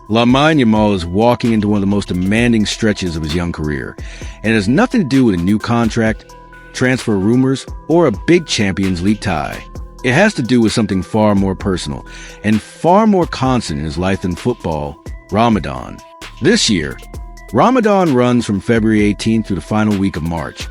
Lamine Yamal is walking into one of the most demanding stretches of his young career, and it has nothing to do with a new contract, transfer rumors, or a big Champions League tie. It has to do with something far more personal and far more constant in his life than football: Ramadan. This year, Ramadan runs from February 18th through the final week of March,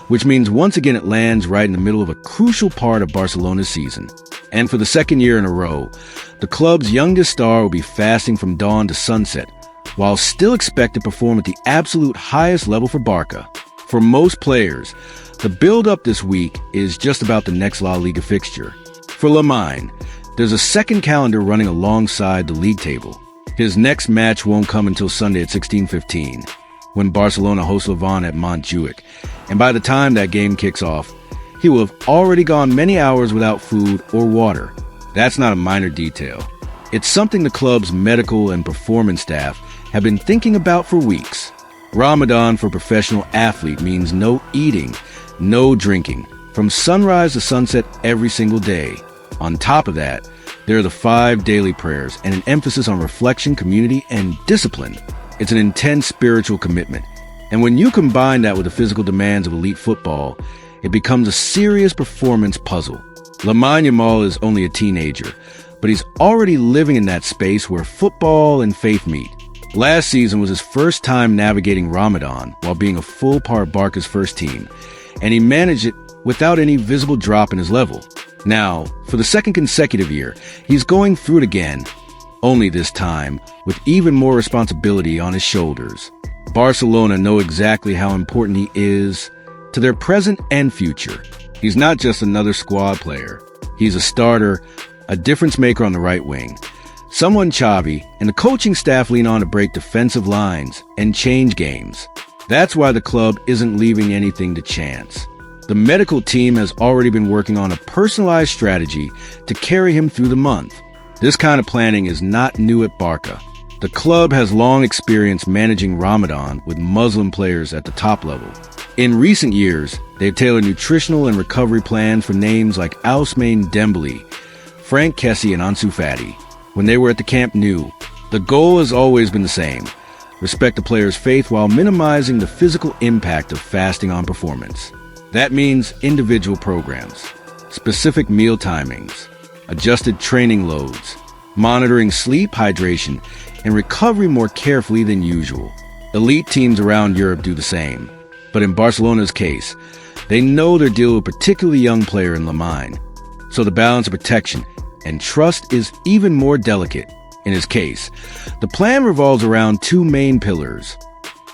which means once again it lands right in the middle of a crucial part of Barcelona's season. And for the second year in a row, the club's youngest star will be fasting from dawn to sunset, while still expected to perform at the absolute highest level for Barca. For most players, the build-up this week is just about the next La Liga fixture. For Lamine, there's a second calendar running alongside the league table. His next match won't come until Sunday at 16:15, when Barcelona hosts Levante at Montjuic, and by the time that game kicks off, he will have already gone many hours without food or water. That's not a minor detail. It's something the club's medical and performance staff have been thinking about for weeks. Ramadan for a professional athlete means no eating, no drinking, from sunrise to sunset every single day. On top of that, there are the 5 daily prayers and an emphasis on reflection, community, and discipline. It's an intense spiritual commitment. And when you combine that with the physical demands of elite football, it becomes a serious performance puzzle. Lamine Yamal is only a teenager, but he's already living in that space where football and faith meet. Last season was his first time navigating Ramadan while being a full part of Barca's first team, and he managed it without any visible drop in his level. Now, for the second consecutive year, he's going through it again, only this time with even more responsibility on his shoulders. Barcelona know exactly how important he is to their present and future. He's not just another squad player. He's a starter, a difference maker on the right wing, someone Xavi and the coaching staff lean on to break defensive lines and change games. That's why the club isn't leaving anything to chance. The medical team has already been working on a personalized strategy to carry him through the month. This kind of planning is not new at Barca. The club has long experience managing Ramadan with Muslim players at the top level. In recent years, they've tailored nutritional and recovery plans for names like Ousmane Dembele, Frank Kessie, and Ansu Fati. When they were at the Camp Nou, the goal has always been the same: respect the player's faith while minimizing the physical impact of fasting on performance. That means individual programs, specific meal timings, adjusted training loads, monitoring sleep, hydration, and recovery more carefully than usual. Elite teams around Europe do the same. But in Barcelona's case, they know they're dealing with a particularly young player in Lamine. So the balance of protection and trust is even more delicate. In his case, the plan revolves around 2 main pillars: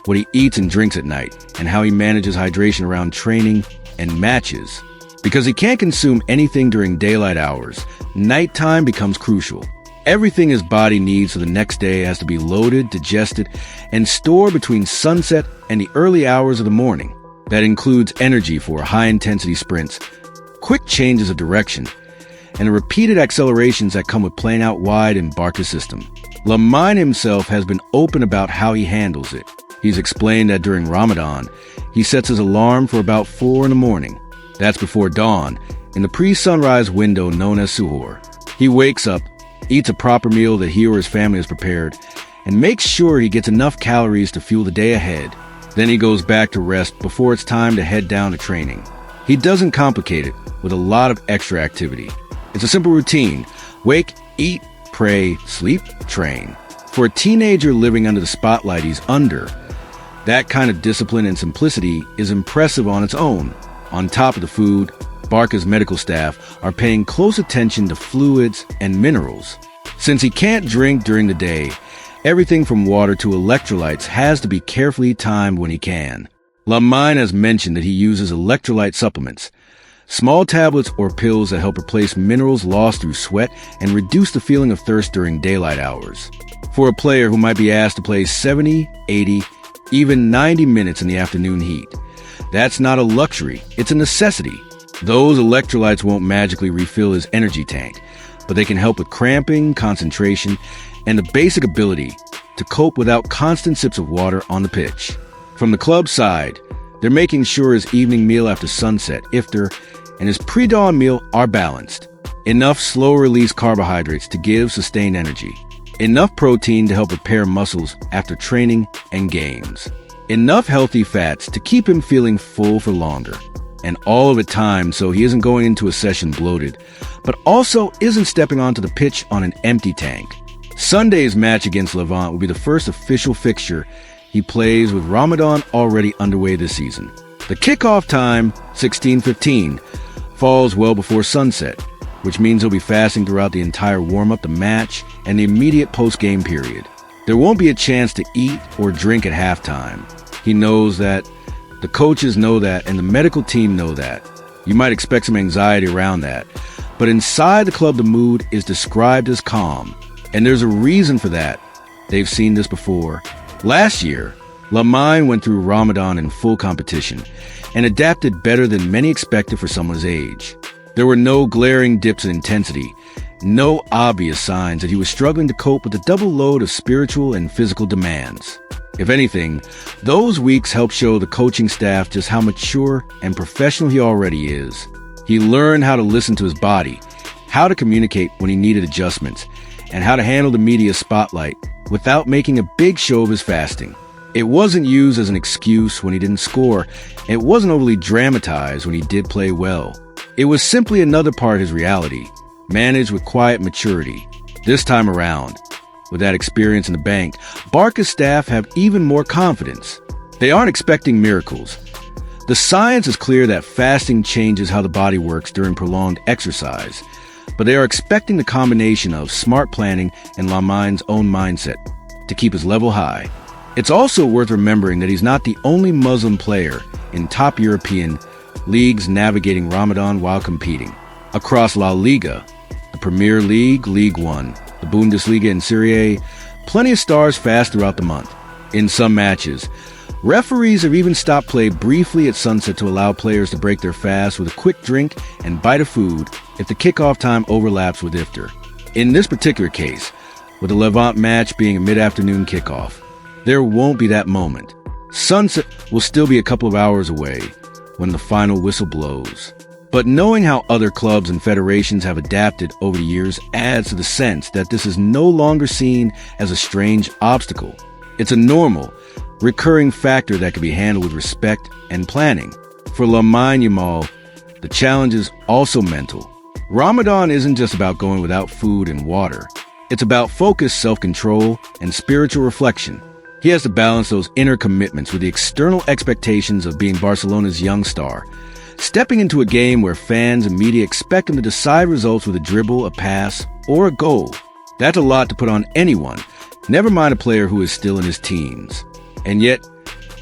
what he eats and drinks at night, and how he manages hydration around training and matches. Because he can't consume anything during daylight hours, nighttime becomes crucial. Everything his body needs for the next day has to be loaded, digested, and stored between sunset and the early hours of the morning. That includes energy for high-intensity sprints, quick changes of direction, and the repeated accelerations that come with playing out wide in Barca's system. Lamine himself has been open about how he handles it. He's explained that during Ramadan, he sets his alarm for about 4 in the morning. That's before dawn, in the pre-sunrise window known as suhoor. He wakes up, eats a proper meal that he or his family has prepared, and makes sure he gets enough calories to fuel the day ahead. Then he goes back to rest before it's time to head down to training. He doesn't complicate it with a lot of extra activity. It's a simple routine: wake, eat, pray, sleep, train. For a teenager living under the spotlight he's under, that kind of discipline and simplicity is impressive on its own. On top of the food, Barca's medical staff are paying close attention to fluids and minerals. Since he can't drink during the day, everything from water to electrolytes has to be carefully timed when he can. Lamine has mentioned that he uses electrolyte supplements, small tablets or pills that help replace minerals lost through sweat and reduce the feeling of thirst during daylight hours. For a player who might be asked to play 70, 80, even 90 minutes in the afternoon heat, that's not a luxury, it's a necessity. Those electrolytes won't magically refill his energy tank, but they can help with cramping, concentration, and the basic ability to cope without constant sips of water on the pitch. From the club side, they're making sure his evening meal after sunset, iftar, and his pre-dawn meal are balanced. Enough slow-release carbohydrates to give sustained energy. enough protein to help repair muscles after training and games, enough healthy fats to keep him feeling full for longer, and all of it timed so he isn't going into a session bloated, but also isn't stepping onto the pitch on an empty tank. Sunday's match against Levant will be the first official fixture he plays with Ramadan already underway this season. The kickoff time, 16:15, falls well before sunset, which means he'll be fasting throughout the entire warm-up, the match, and the immediate post-game period. There won't be a chance to eat or drink at halftime. He knows that, the coaches know that, and the medical team know that. You might expect some anxiety around that. But inside the club, the mood is described as calm. And there's a reason for that. They've seen this before. Last year, Lamine went through Ramadan in full competition and adapted better than many expected for someone's age. There were no glaring dips in intensity, no obvious signs that he was struggling to cope with the double load of spiritual and physical demands. If anything, those weeks helped show the coaching staff just how mature and professional he already is. He learned how to listen to his body, how to communicate when he needed adjustments, and how to handle the media spotlight without making a big show of his fasting. It wasn't used as an excuse when he didn't score. It wasn't overly dramatized when he did play well. It was simply another part of his reality, managed with quiet maturity. This time around, with that experience in the bank, Barca's staff have even more confidence. They aren't expecting miracles. The science is clear that fasting changes how the body works during prolonged exercise, but they are expecting the combination of smart planning and Lamine's own mindset to keep his level high. It's also worth remembering that he's not the only Muslim player in top European leagues navigating Ramadan while competing. Across La Liga, the Premier League, League One, the Bundesliga and Serie A, plenty of stars fast throughout the month. In some matches, referees have even stopped play briefly at sunset to allow players to break their fast with a quick drink and bite of food if the kickoff time overlaps with iftar. In this particular case, with the Levant match being a mid-afternoon kickoff, there won't be that moment. Sunset will still be a couple of hours away when the final whistle blows. But knowing how other clubs and federations have adapted over the years adds to the sense that this is no longer seen as a strange obstacle. It's a normal, recurring factor that can be handled with respect and planning. For Lamine Yamal, the challenge is also mental. Ramadan isn't just about going without food and water. It's about focused self-control and spiritual reflection. He has to balance those inner commitments with the external expectations of being Barcelona's young star, stepping into a game where fans and media expect him to decide results with a dribble, a pass, or a goal. That's a lot to put on anyone, never mind a player who is still in his teens. And yet,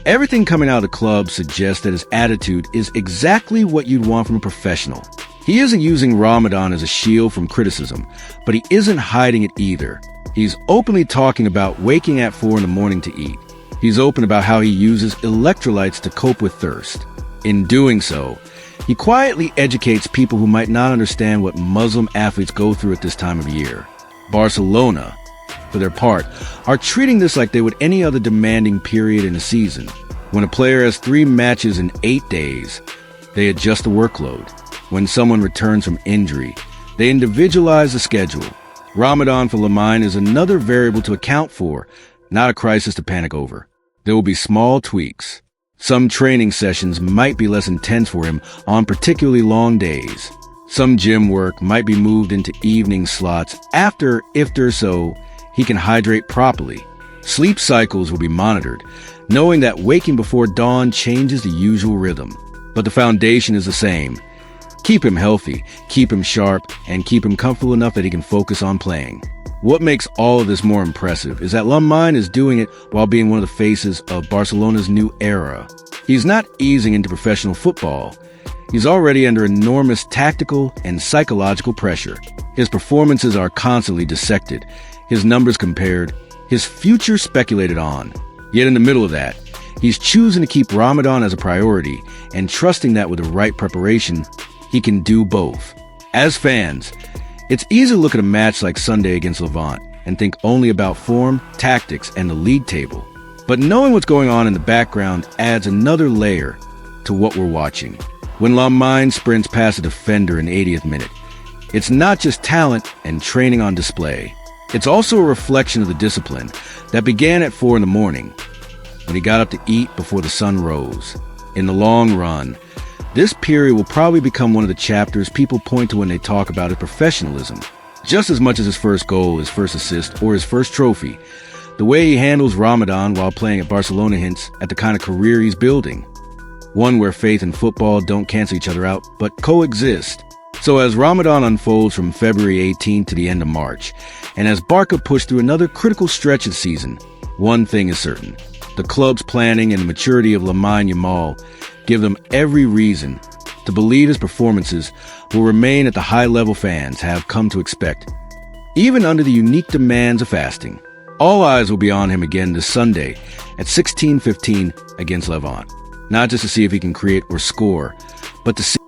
everything coming out of the club suggests that his attitude is exactly what you'd want from a professional. He isn't using Ramadan as a shield from criticism, but he isn't hiding it either. He's openly talking about waking at 4 a.m. to eat. He's open about how he uses electrolytes to cope with thirst. In doing so, he quietly educates people who might not understand what Muslim athletes go through at this time of year. Barcelona, for their part, are treating this like they would any other demanding period in a season. When a player has 3 matches in 8 days, they adjust the workload. When someone returns from injury, they individualize the schedule. Ramadan for Lamine is another variable to account for, not a crisis to panic over. There will be small tweaks. Some training sessions might be less intense for him on particularly long days. Some gym work might be moved into evening slots after iftar so he can hydrate properly. Sleep cycles will be monitored, knowing that waking before dawn changes the usual rhythm. But the foundation is the same. Keep him healthy, keep him sharp, and keep him comfortable enough that he can focus on playing. What makes all of this more impressive is that Lamine is doing it while being one of the faces of Barcelona's new era. He's not easing into professional football. He's already under enormous tactical and psychological pressure. His performances are constantly dissected, his numbers compared, his future speculated on. Yet in the middle of that, he's choosing to keep Ramadan as a priority and trusting that with the right preparation, he can do both. As fans, it's easy to look at a match like Sunday against Levant and think only about form, tactics, and the league table. But knowing what's going on in the background adds another layer to what we're watching. When Lamine sprints past a defender in the 80th minute, it's not just talent and training on display. It's also a reflection of the discipline that began at 4 in the morning, when he got up to eat before the sun rose. In the long run, this period will probably become one of the chapters people point to when they talk about his professionalism. Just as much as his first goal, his first assist, or his first trophy, the way he handles Ramadan while playing at Barcelona hints at the kind of career he's building. One where faith and football don't cancel each other out, but coexist. So as Ramadan unfolds from February 18th to the end of March, and as Barca push through another critical stretch of the season, one thing is certain. The club's planning and the maturity of Lamine Yamal give them every reason to believe his performances will remain at the high level fans have come to expect, even under the unique demands of fasting. All eyes will be on him again this Sunday at 16:15 against Levante, not just to see if he can create or score, but to see